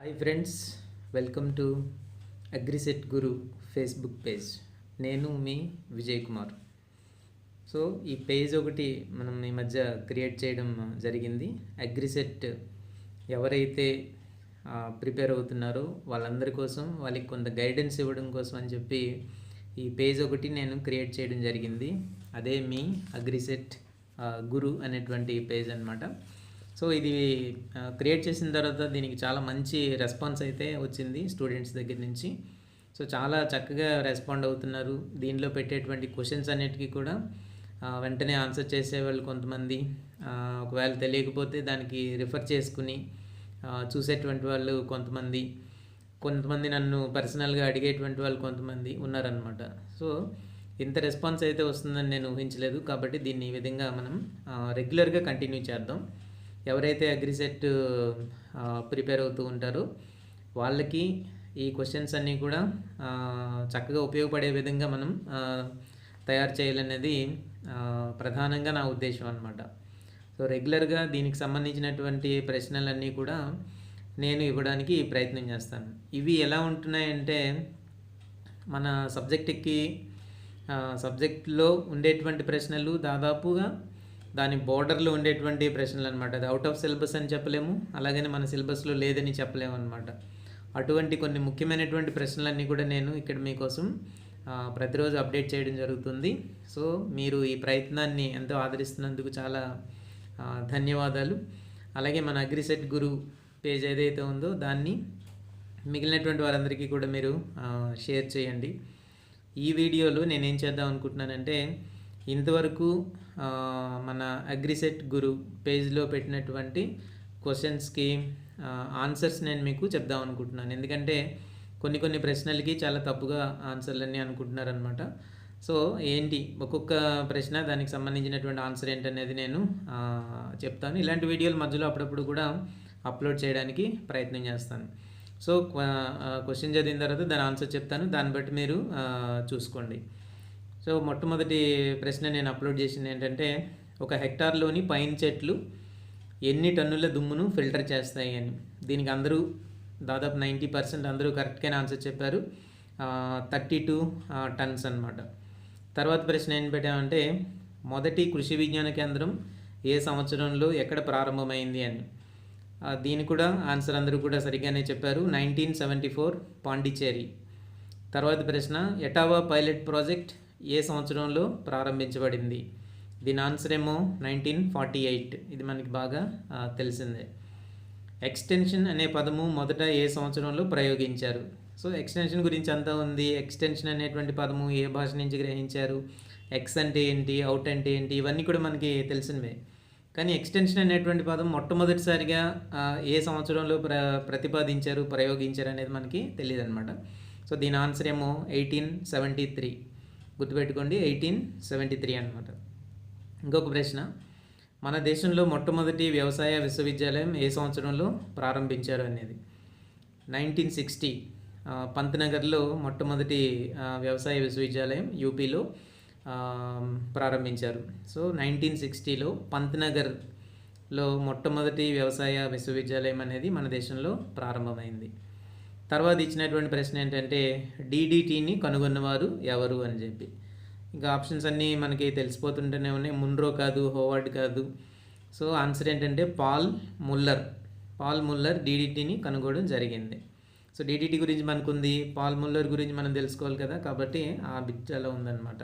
Hi friends, welcome to AGRICET Guru Facebook page. నేను మీ Vijay Kumar. So ఈ పేజ్ ఒకటి మనం ఈ మధ్య క్రియేట్ చేయడం జరిగింది. అగ్రిసెట్ ఎవరైతే ప్రిపేర్ అవుతున్నారో వాళ్ళందరి కోసం, వాళ్ళకి కొంత గైడెన్స్ ఇవ్వడం కోసం అని చెప్పి ఈ పేజ్ ఒకటి నేను క్రియేట్ చేయడం జరిగింది. అదే మీ అగ్రిసెట్ గురు అనేటువంటి పేజ్ అన్నమాట. సో ఇది క్రియేట్ చేసిన తర్వాత దీనికి చాలా మంచి రెస్పాన్స్ అయితే వచ్చింది స్టూడెంట్స్ దగ్గర నుంచి. సో చాలా చక్కగా రెస్పాండ్ అవుతున్నారు. దీనిలో పెట్టేటువంటి క్వశ్చన్స్ అన్నిటికీ కూడా వెంటనే ఆన్సర్ చేసేవాళ్ళు కొంతమంది, ఒకవేళ తెలియకపోతే దానికి రిఫర్ చేసుకుని చూసేటువంటి వాళ్ళు కొంతమంది నన్ను పర్సనల్గా అడిగేటువంటి వాళ్ళు కొంతమంది ఉన్నారనమాట. సో ఇంత రెస్పాన్స్ అయితే వస్తుందని నేను ఊహించలేదు. కాబట్టి దీన్ని ఈ విధంగా మనం రెగ్యులర్గా కంటిన్యూ చేద్దాం. ఎవరైతే అగ్రిసెట్ ప్రిపేర్ అవుతూ ఉంటారో వాళ్ళకి ఈ క్వశ్చన్స్ అన్నీ కూడా చక్కగా ఉపయోగపడే విధంగా మనం తయారు చేయాలనేది ప్రధానంగా నా ఉద్దేశం అన్నమాట. సో రెగ్యులర్గా దీనికి సంబంధించినటువంటి ప్రశ్నలన్నీ కూడా నేను ఇవ్వడానికి ప్రయత్నం చేస్తాను. ఇవి ఎలా ఉంటున్నాయంటే, మన సబ్జెక్ట్లో ఉండేటువంటి ప్రశ్నలు దాదాపుగా దాని బోర్డర్లో ఉండేటువంటి ప్రశ్నలు అనమాట. అది అవుట్ ఆఫ్ సిలబస్ అని చెప్పలేము, అలాగని మన సిలబస్లో లేదని చెప్పలేము అనమాట. అటువంటి కొన్ని ముఖ్యమైనటువంటి ప్రశ్నలన్నీ కూడా నేను ఇక్కడ మీకోసం ప్రతిరోజు అప్డేట్ చేయడం జరుగుతుంది. సో మీరు ఈ ప్రయత్నాన్ని ఎంతో ఆదరిస్తున్నందుకు చాలా ధన్యవాదాలు. అలాగే మన అగ్రిసెట్ గురు పేజ్ ఏదైతే ఉందో దాన్ని మిగిలినటువంటి వారందరికీ కూడా మీరు షేర్ చేయండి. ఈ వీడియోలో నేనేం చేద్దాం అనుకుంటున్నానంటే, ఇంతవరకు మన అగ్రిసెట్ గురు పేజ్లో పెట్టినటువంటి క్వశ్చన్స్కి ఆన్సర్స్ నేను మీకు చెప్దాం అనుకుంటున్నాను. ఎందుకంటే కొన్ని ప్రశ్నలకి చాలా తప్పుగా ఆన్సర్లన్నీ అనుకుంటున్నారనమాట. సో ఏంటి ఒక్కొక్క ప్రశ్న, దానికి సంబంధించినటువంటి ఆన్సర్ ఏంటనేది నేను చెప్తాను. ఇలాంటి వీడియోలు మధ్యలో అప్పుడప్పుడు కూడా అప్లోడ్ చేయడానికి ప్రయత్నం చేస్తాను. సో క్వశ్చన్ చదివిన తర్వాత దాని ఆన్సర్ చెప్తాను, దాన్ని బట్టి మీరు చూసుకోండి. సో మొట్టమొదటి ప్రశ్న నేను అప్లోడ్ చేసింది ఏంటంటే, ఒక హెక్టార్లోని పైన్ చెట్లు ఎన్ని టన్నుల దుమ్మును ఫిల్టర్ చేస్తాయి అని. దీనికి అందరూ దాదాపు 90% అందరూ కరెక్ట్గానే ఆన్సర్ చెప్పారు. 32 టన్స్ అనమాట. తర్వాత ప్రశ్న ఏం పెట్టామంటే, మొదటి కృషి విజ్ఞాన కేంద్రం ఏ సంవత్సరంలో ఎక్కడ ప్రారంభమైంది అని. దీని కూడా ఆన్సర్ అందరూ కూడా సరిగ్గానే చెప్పారు. 1974 పాండిచ్చేరి. తర్వాత ప్రశ్న, ఎటావా పైలట్ ప్రాజెక్ట్ ఏ సంవత్సరంలో ప్రారంభించబడింది. దీని ఆన్సర్ ఏమో 1948. ఇది మనకి బాగా తెలిసిందే. ఎక్స్టెన్షన్ అనే పదము మొదట ఏ సంవత్సరంలో ప్రయోగించారు. సో ఎక్స్టెన్షన్ గురించి అంతా ఉంది. ఎక్స్టెన్షన్ అనేటువంటి పదము ఏ భాష నుంచి గ్రహించారు, ఎక్స్ అంటే ఏంటి, అవుట్ అంటే ఏంటి, ఇవన్నీ కూడా మనకి తెలిసినవే. కానీ ఎక్స్టెన్షన్ అనేటువంటి పదం మొట్టమొదటిసారిగా ఏ సంవత్సరంలో ప్రయోగించారు అనేది మనకి తెలియదు అనమాట. సో దీని ఆన్సర్ ఏమో 1873. గుర్తుపెట్టుకోండి, 1873 అనమాట. ఇంకొక ప్రశ్న, మన దేశంలో మొట్టమొదటి వ్యవసాయ విశ్వవిద్యాలయం ఏ సంవత్సరంలో ప్రారంభించారు అనేది. 1960 పంత్నగర్లో మొట్టమొదటి వ్యవసాయ విశ్వవిద్యాలయం యూపీలో ప్రారంభించారు. సో 1960లో పంత్నగర్లో మొట్టమొదటి వ్యవసాయ విశ్వవిద్యాలయం అనేది మన దేశంలో ప్రారంభమైంది. తర్వాత ఇచ్చినటువంటి ప్రశ్న ఏంటంటే, డీడీటీని కనుగొన్నవారు ఎవరు అని చెప్పి. ఇంకా ఆప్షన్స్ అన్నీ మనకి తెలిసిపోతుంటేనే ఉన్నాయి. మున్రో కాదు, హోవార్డ్ కాదు. సో ఆన్సర్ ఏంటంటే పాల్ ముల్లర్ డీడీటీని కనుగొనడం జరిగింది. సో డీడీటీ గురించి మనకుంది, పాల్ ముల్లర్ గురించి మనం తెలుసుకోవాలి కదా, కాబట్టి ఆ బిట్ అలా ఉందన్నమాట.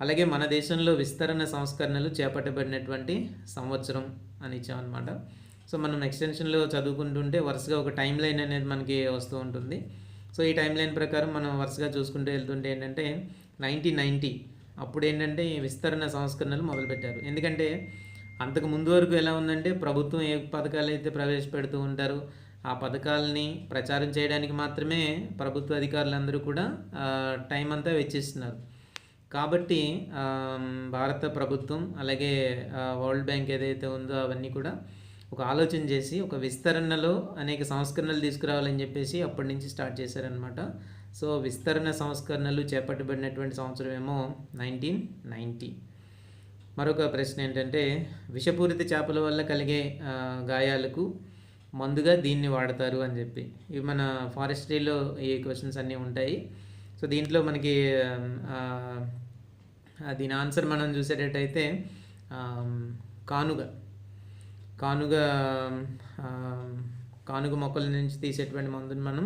అలాగే మన దేశంలో విస్తరణ సంస్కరణలు చేపట్టబడినటువంటి సంవత్సరం అని ఇచ్చామన్నమాట. సో మనం ఎక్స్టెన్షన్లో చదువుకుంటుంటే వరుసగా ఒక టైం లైన్ అనేది మనకి వస్తూ ఉంటుంది. సో ఈ టైం లైన్ ప్రకారం మనం వరుసగా చూసుకుంటూ వెళ్తుంటే ఏంటంటే 1990 అప్పుడు ఏంటంటే ఈ విస్తరణ సంస్కరణలు మొదలుపెట్టారు. ఎందుకంటే అంతకు ముందు వరకు ఎలా ఉందంటే, ప్రభుత్వం ఏ పథకాలు అయితే ప్రవేశపెడుతూ ఉంటారో ఆ పథకాలని ప్రచారం చేయడానికి మాత్రమే ప్రభుత్వ అధికారులందరూ కూడా టైం అంతా వెచ్చిస్తున్నారు. కాబట్టి భారత ప్రభుత్వం అలాగే వరల్డ్ బ్యాంక్ ఏదైతే ఉందో అవన్నీ కూడా ఒక ఆలోచన చేసి ఒక విస్తరణలో అనేక సంస్కరణలు తీసుకురావాలని చెప్పేసి అప్పటి నుంచి స్టార్ట్ చేశారనమాట. సో విస్తరణ సంస్కరణలు చేపట్టబడినటువంటి సంవత్సరం ఏమో 1990. మరొక ప్రశ్న ఏంటంటే, విషపూరిత చేపల వల్ల కలిగే గాయాలకు మందుగా దీన్ని వాడతారు అని చెప్పి. ఇవి మన ఫారెస్ట్రీలో ఈ క్వశ్చన్స్ అన్నీ ఉంటాయి. సో దీంట్లో మనకి దీని ఆన్సర్ మనం చూసేటట్టయితే కానుగ కానుగ కానుగ మొక్కల నుంచి తీసేటువంటి మందుని మనం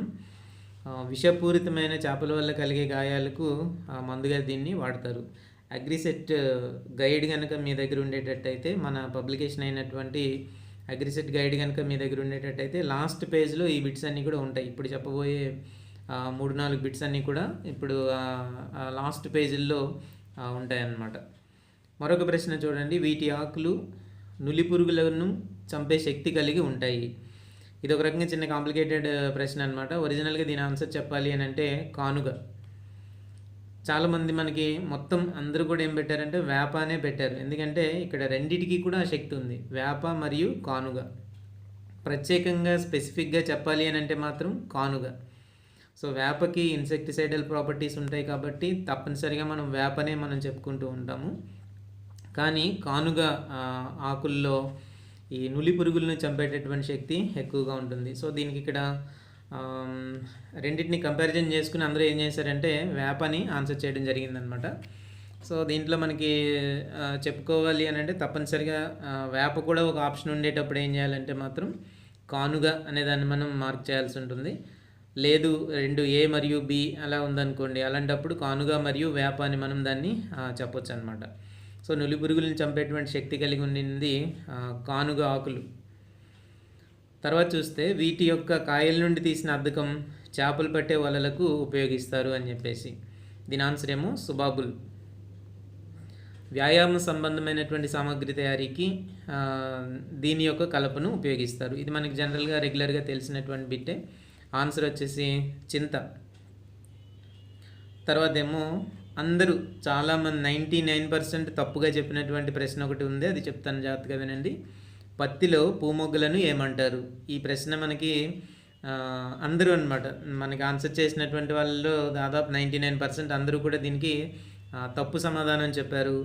విషపూరితమైన చేపల వల్ల కలిగే గాయాలకు మందుగా దీన్ని వాడతారు. అగ్రిసెట్ గైడ్ కనుక మీ దగ్గర ఉండేటట్టయితే, మన పబ్లికేషన్ అయినటువంటి అగ్రిసెట్ గైడ్ కనుక మీ దగ్గర ఉండేటట్టయితే లాస్ట్ పేజ్లో ఈ బిట్స్ అన్నీ కూడా ఉంటాయి. ఇప్పుడు చెప్పబోయే 3-4 బిట్స్ అన్నీ కూడా ఇప్పుడు లాస్ట్ పేజీల్లో ఉంటాయన్నమాట. మరొక ప్రశ్న చూడండి. వీటి ఆకులు నులి పురుగులను చంపే శక్తి కలిగి ఉంటాయి. ఇది ఒక రకంగా చిన్న కాంప్లికేటెడ్ ప్రశ్న అనమాట. ఒరిజినల్గా దీని ఆన్సర్ చెప్పాలి అని అంటే కానుగ. చాలామంది మనకి మొత్తం అందరూ కూడా ఏం పెట్టారంటే వేప అనే పెట్టారు. ఎందుకంటే ఇక్కడ రెండిటికి కూడా శక్తి ఉంది, వేప మరియు కానుగ. ప్రత్యేకంగా స్పెసిఫిక్గా చెప్పాలి అని అంటే మాత్రం కానుగ. సో వేపకి ఇన్సెక్టిసైడల్ ప్రాపర్టీస్ ఉంటాయి కాబట్టి తప్పనిసరిగా మనం వేపనే మనం చెప్పుకుంటూ ఉంటాము. కానీ కానుగ ఆకుల్లో ఈ నులి పురుగులను చంపేటటువంటి శక్తి ఎక్కువగా ఉంటుంది. సో దీనికి ఇక్కడ రెండింటిని కంపారిజన్ చేసుకుని అందరూ ఏం చేశారంటే వేపని ఆన్సర్ చేయడం జరిగిందనమాట. సో దీంట్లో మనకి చెప్పుకోవాలి అని అంటే తప్పనిసరిగా వేప కూడా ఒక ఆప్షన్ ఉండేటప్పుడు ఏం చేయాలంటే మాత్రం కానుగ అనేదాన్ని మనం మార్క్ చేయాల్సి ఉంటుంది. లేదు 2 A మరియు B అలా ఉందనుకోండి, అలాంటప్పుడు కానుగ మరియు వేప అని మనం దాన్ని చెప్పొచ్చు అనమాట. సో నులి పురుగులను చంపేటువంటి శక్తి కలిగి ఉండింది కానుగ ఆకులు. తర్వాత చూస్తే వీటి యొక్క కాయల నుండి తీసిన అద్దకం చేపలు పట్టే వలలకు ఉపయోగిస్తారు అని చెప్పేసి. దీని ఆన్సర్ ఏమో సుబాబుల్. వ్యాయామ సంబంధమైనటువంటి సామాగ్రి తయారీకి దీని యొక్క కలపను ఉపయోగిస్తారు. ఇది మనకి జనరల్గా రెగ్యులర్గా తెలిసినటువంటి బిట్టే. ఆన్సర్ వచ్చేసి చింత. తర్వాత ఏమో అందరూ చాలామంది 99% తప్పుగా చెప్పినటువంటి ప్రశ్న ఒకటి ఉంది, అది చెప్తాను జాగ్రత్తగా వినండి. పత్తిలో పూమొగ్గలను ఏమంటారు? ఈ ప్రశ్న మనకి అందరూ అనమాట మనకి ఆన్సర్ చేసినటువంటి వాళ్ళలో దాదాపు 99% అందరూ కూడా దీనికి తప్పు సమాధానం చెప్పారు.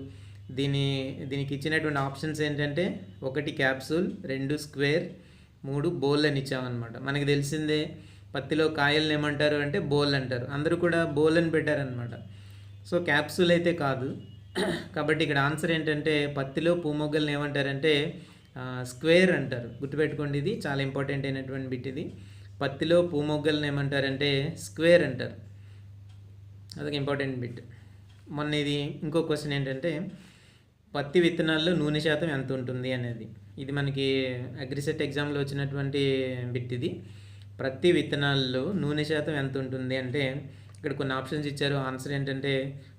దీనికి ఇచ్చినటువంటి ఆప్షన్స్ ఏంటంటే 1 క్యాప్సూల్, 2 స్క్వేర్, 3 బోల్ అని ఇచ్చామన్నమాట. మనకి తెలిసిందే పత్తిలో కాయలను ఏమంటారు అంటే బోల్ అంటారు. అందరూ కూడా బోల్ అని పెట్టారనమాట. సో క్యాప్సూల్ అయితే కాదు. కాబట్టి ఇక్కడ ఆన్సర్ ఏంటంటే పత్తిలో పూమొగ్గలను ఏమంటారంటే స్క్వేర్ అంటారు. గుర్తుపెట్టుకోండి, ఇది చాలా ఇంపార్టెంట్ అయినటువంటి బిట్. ఇది పత్తిలో పూమొగ్గలను ఏమంటారంటే స్క్వేర్ అంటారు. అదొక ఇంపార్టెంట్ బిట్. మొన్న ఇది ఇంకో క్వశ్చన్ ఏంటంటే పత్తి విత్తనాల్లో నూనె శాతం ఎంత ఉంటుంది అనేది. ఇది మనకి అగ్రిసెట్ ఎగ్జామ్లో వచ్చినటువంటి బిట్. ఇది ప్రతి విత్తనాల్లో నూనె శాతం ఎంత ఉంటుంది అంటే ఇక్కడ కొన్ని ఆప్షన్స్ ఇచ్చారు. ఆన్సర్ ఏంటంటే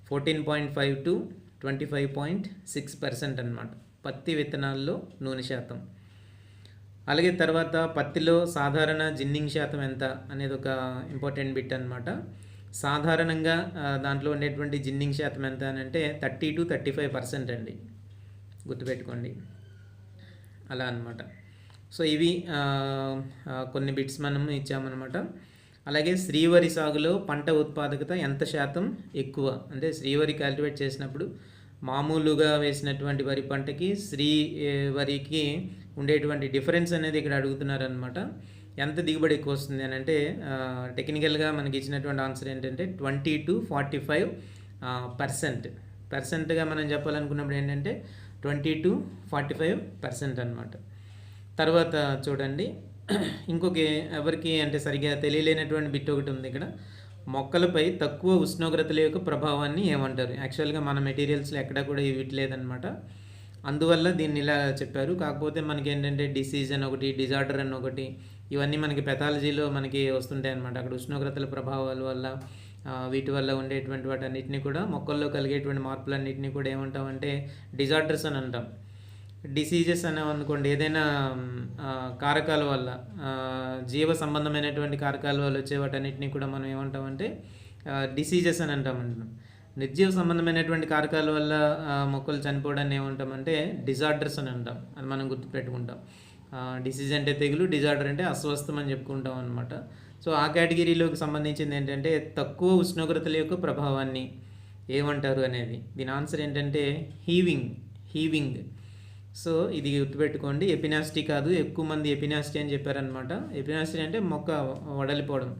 14.5 to 25.6% అనమాట పత్తి విత్తనాల్లో నూనె శాతం. అలాగే తర్వాత పత్తిలో సాధారణ జిన్నింగ్ శాతం ఎంత అనేది ఒక ఇంపార్టెంట్ బిట్ అనమాట. సాధారణంగా దాంట్లో ఉండేటువంటి జిన్నింగ్ శాతం ఎంత అని అంటే 30 to 35% అండి. గుర్తుపెట్టుకోండి, అలా అనమాట. సో ఇవి కొన్ని బిట్స్ మనం ఇచ్చామన్నమాట. అలాగే శ్రీవరి సాగులో పంట ఉత్పాదకత ఎంత శాతం ఎక్కువ అంటే శ్రీవరి కల్టివేట్ చేసినప్పుడు మామూలుగా వేసినటువంటి వరి పంటకి శ్రీవరికి ఉండేటువంటి డిఫరెన్స్ అనేది ఇక్కడ అడుగుతున్నారనమాట. ఎంత దిగుబడి ఎక్కువ వస్తుంది అని అంటే టెక్నికల్గా మనకి ఇచ్చినటువంటి ఆన్సర్ ఏంటంటే 20 to 45%. పర్సెంట్గా మనం చెప్పాలనుకున్నప్పుడు ఏంటంటే 20 to 45% అనమాట. తర్వాత చూడండి, ఇంకొక ఎవరికి అంటే సరిగ్గా తెలియలేనటువంటి బిట్ ఒకటి ఉంది ఇక్కడ. మొక్కలపై తక్కువ ఉష్ణోగ్రతల యొక్క ప్రభావాన్ని ఏమంటారు? యాక్చువల్గా మన మెటీరియల్స్లో ఎక్కడా కూడా ఇవి లేదనమాట. అందువల్ల దీన్ని ఇలా చెప్పారు. కాకపోతే మనకి ఏంటంటే డిసీజ్ అని ఒకటి, డిజార్డర్ అని ఒకటి, ఇవన్నీ మనకి పెథాలజీలో మనకి వస్తుంటాయి అనమాట. అక్కడ ఉష్ణోగ్రతల ప్రభావాల వల్ల వీటి వల్ల ఉండేటువంటి వాటన్నిటిని కూడా మొక్కల్లో కలిగేటువంటి మార్పులన్నింటినీ కూడా ఏమంటామంటే డిజార్డర్స్ అని అంటాం. డిసీజెస్ అనేవి అనుకోండి, ఏదైనా కారకాల వల్ల జీవ సంబంధమైనటువంటి కారకాల వల్ల వచ్చే వాటన్నిటిని కూడా మనం ఏమంటామంటే డిసీజెస్ అని అంటామంటాం. నిర్జీవ సంబంధమైనటువంటి కారకాల వల్ల మొక్కలు చనిపోవడాన్ని ఏమంటామంటే డిజార్డర్స్ అని అంటాం. అది మనం గుర్తుపెట్టుకుంటాం. డిసీజ్ అంటే తెగులు, డిజార్డర్ అంటే అస్వస్థం అని చెప్పుకుంటాం అనమాట. సో ఆ కేటగిరీలోకి సంబంధించింది ఏంటంటే తక్కువ ఉష్ణోగ్రతల యొక్క ప్రభావాన్ని ఏమంటారు అనేది. దీని ఆన్సర్ ఏంటంటే హీవింగ్. సో ఇది గుర్తుపెట్టుకోండి. ఎపినాసిటీ కాదు, ఎక్కువ మంది ఎపినాసిటీ అని చెప్పారనమాట. ఎపినాసిటీ అంటే మొక్క వడలిపోవడం.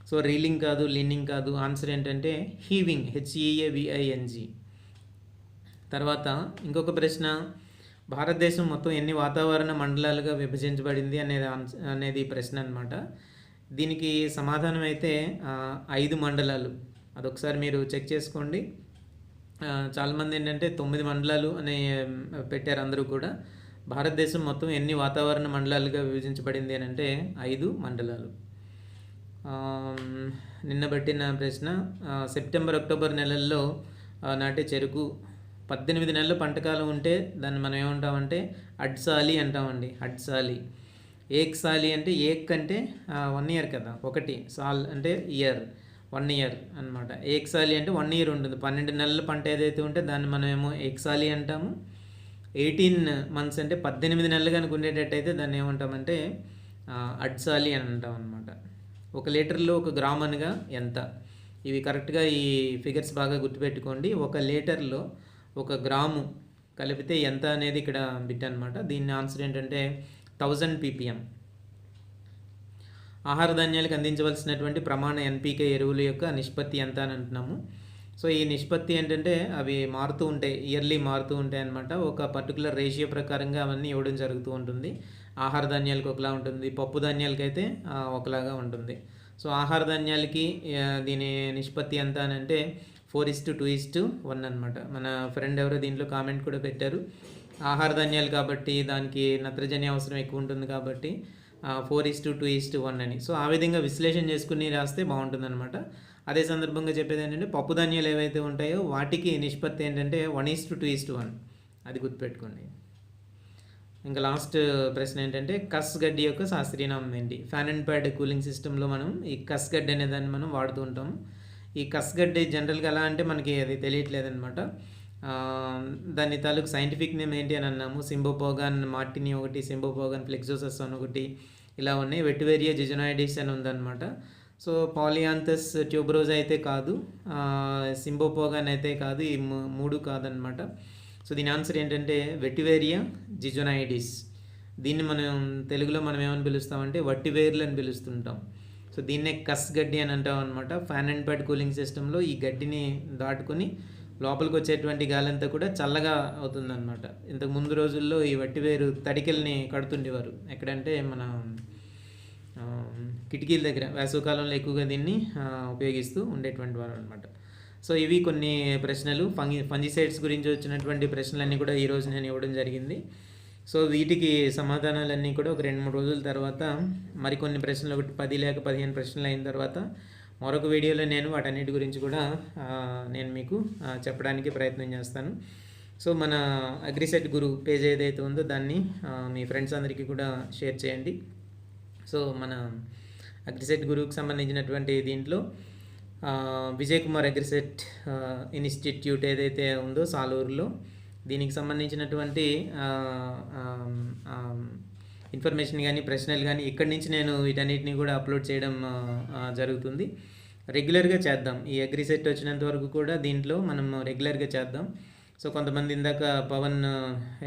సో రీలింగ్ కాదు, లీనింగ్ కాదు. ఆన్సర్ ఏంటంటే హీవింగ్, HEAVING. తర్వాత ఇంకొక ప్రశ్న, భారతదేశం మొత్తం ఎన్ని వాతావరణ మండలాలుగా విభజించబడింది అనేది ప్రశ్న అనమాట. దీనికి సమాధానం అయితే 5 మండలాలు. అదొకసారి మీరు చెక్ చేసుకోండి. చాలామంది ఏంటంటే 9 మండలాలు అని పెట్టారు అందరూ కూడా. భారతదేశం మొత్తం ఎన్ని వాతావరణ మండలాలుగా విభజించబడింది అని అంటే 5 మండలాలు. నిన్న పెట్టిన ప్రశ్న, సెప్టెంబర్ అక్టోబర్ నెలల్లో నాటే చెరుకు 18 నెలల పంటకాలం ఉంటే దాన్ని మనం ఏమంటామంటే అడ్సాలి అంటామండి. అడ్సాలి. ఏక్ సాలి అంటే ఏక్ అంటే 1 ఇయర్ కదా, ఒకటి. సాల్ అంటే ఇయర్, 1 ఇయర్ అనమాట. ఏక్ సాలి అంటే 1 ఇయర్ ఉంటుంది. 12 నెలల పంట ఏదైతే ఉంటే దాన్ని మనం ఏమో ఏక్ సాలి అంటాము. 18 మంత్స్ అంటే 18 నెలలు కనుక ఉండేటట్టయితే దాన్ని ఏమంటామంటే అడ్సాలి అని అంటాం అనమాట. 1 లీటర్లో 1 గ్రామ్ అనగా ఎంత? ఇవి కరెక్ట్గా ఈ ఫిగర్స్ బాగా గుర్తుపెట్టుకోండి. 1 లీటర్లో 1 గ్రాము కలిపితే ఎంత అనేది ఇక్కడ బిట్ అనమాట. దీని ఆన్సర్ ఏంటంటే 1000 ppm. ఆహార ధాన్యాలకు అందించవలసినటువంటి ప్రమాణ NPK ఎరువుల యొక్క నిష్పత్తి ఎంత అని అంటున్నాము. సో ఈ నిష్పత్తి ఏంటంటే అవి మారుతూ ఉంటాయి, ఇయర్లీ మారుతూ ఉంటాయి అనమాట. ఒక పర్టికులర్ రేషియో ప్రకారంగా అవన్నీ ఇవ్వడం జరుగుతూ ఉంటుంది. ఆహార ధాన్యాలకు ఒకలా ఉంటుంది, పప్పు ధాన్యాలకి అయితే ఒకలాగా ఉంటుంది. సో ఆహార ధాన్యాలకి దీని నిష్పత్తి ఎంత అని అంటే 4:2:1 అనమాట. మన ఫ్రెండ్ ఎవరో దీంట్లో కామెంట్ కూడా పెట్టారు. ఆహార ధాన్యాలు కాబట్టి దానికి నత్రజని అవసరం ఎక్కువ ఉంటుంది కాబట్టి 4:2:1 అని. సో ఆ విధంగా విశ్లేషణ చేసుకుని రాస్తే బాగుంటుందన్నమాట. అదే సందర్భంగా చెప్పేది ఏంటంటే పప్పు ధాన్యాలు ఏవైతే ఉంటాయో వాటికి నిష్పత్తి ఏంటంటే 1:2:1. అది గుర్తుపెట్టుకోండి. ఇంకా లాస్ట్ ప్రశ్న ఏంటంటే కస్ గడ్డి యొక్క శాస్త్రీయనామం ఏంటి? ఫ్యాన్ అండ్ ప్యాడ్ కూలింగ్ సిస్టంలో మనం ఈ కస్ గడ్డి అనే దాన్ని మనం వాడుతూ ఉంటాము. ఈ కస్ గడ్డి జనరల్గా ఎలా అంటే మనకి అది తెలియట్లేదన్నమాట. దాని తాలూకు సైంటిఫిక్ నేమ్ ఏంటి అని అన్నాము. సింబోపోగాన్ మార్టిని ఒకటి, సింబోపోగాన్ ఫ్లెక్సోసస్ అని ఒకటి, ఇలా ఉన్నాయి. వెటివేరియా జిజోనాయిడిస్ అని ఉందన్నమాట. సో పాలియాంథస్ ట్యూబరోజ్ అయితే కాదు, సింబోపోగాన్ అయితే కాదు, ఈ 3 కాదనమాట. సో దీని ఆన్సర్ ఏంటంటే వెటివేరియా జిజోనాయిడిస్. దీన్ని మనం తెలుగులో మనం ఏమని పిలుస్తామంటే వట్టివేర్లు అని పిలుస్తుంటాం. సో దీన్నే కస్ గడ్డి అని అంటాం అనమాట. ఫ్యాన్ అండ్ ప్యాడ్ కూలింగ్ సిస్టంలో ఈ గడ్డిని దాటుకొని లోపలికి వచ్చేటువంటి గాలి అంతా కూడా చల్లగా అవుతుందన్నమాట. ఇంతకు ముందు రోజుల్లో ఈ వట్టివేరు తడికెల్ని కడుతుండేవారు. ఎక్కడంటే మన కిటికీల దగ్గర వేసవికాలంలో ఎక్కువగా దీన్ని ఉపయోగిస్తూ ఉండేటువంటి వారు అనమాట. సో ఇవి కొన్ని ప్రశ్నలు ఫంజిసైడ్స్ గురించి వచ్చినటువంటి ప్రశ్నలన్నీ కూడా ఈరోజు నేను ఇవ్వడం జరిగింది. సో వీటికి సమాధానాలన్నీ కూడా ఒక 2-3 రోజుల తర్వాత మరికొన్ని ప్రశ్నలు, ఒకటి 10 లేక 15 ప్రశ్నలు అయిన తర్వాత మరొక వీడియోలో నేను వాటన్నిటి గురించి కూడా నేను మీకు చెప్పడానికి ప్రయత్నం చేస్తాను. సో మన అగ్రిసెట్ గురు పేజ్ ఏదైతే ఉందో దాన్ని మీ ఫ్రెండ్స్ అందరికీ కూడా షేర్ చేయండి. సో మన అగ్రిసెట్ గురువుకి సంబంధించినటువంటి దీంట్లో విజయ్ కుమార్ అగ్రిసెట్ ఇన్స్టిట్యూట్ ఏదైతే ఉందో సాలూరులో, దీనికి సంబంధించినటువంటి ఇన్ఫర్మేషన్ కానీ ప్రశ్నలు కానీ ఇక్కడి నుంచి నేను వీటన్నిటిని కూడా అప్లోడ్ చేయడం జరుగుతుంది. రెగ్యులర్గా చేద్దాం. ఈ అగ్రిసెట్ వచ్చినంత వరకు కూడా దీంట్లో మనం రెగ్యులర్గా చేద్దాం. సో కొంతమంది ఇందాక పవన్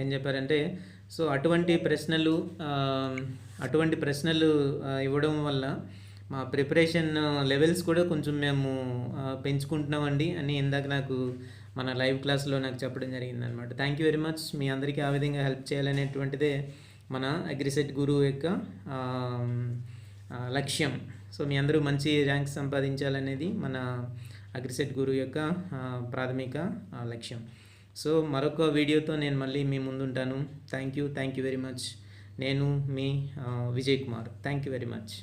ఏం చెప్పారంటే, సో అటువంటి ప్రశ్నలు ఇవ్వడం వల్ల మా ప్రిపరేషన్ లెవెల్స్ కూడా కొంచెం మేము పెంచుకుంటున్నామండి అని ఇందాక నాకు మన లైవ్ క్లాస్లో నాకు చెప్పడం జరిగిందనమాట. Thank you very much. మీ అందరికీ ఆ విధంగా హెల్ప్ చేయాలనేటువంటిదే మన అగ్రిసెట్ గురువు యొక్క లక్ష్యం. సో మీ అందరూ మంచి ర్యాంక్స్ సంపాదించాలనేది మన అగ్రిసెట్ గురువు యొక్క ప్రాథమిక లక్ష్యం. సో మరొక వీడియోతో నేను మళ్ళీ మీ ముందుంటాను. Thank you very much. నేను మీ Vijay Kumar. Thank you very much.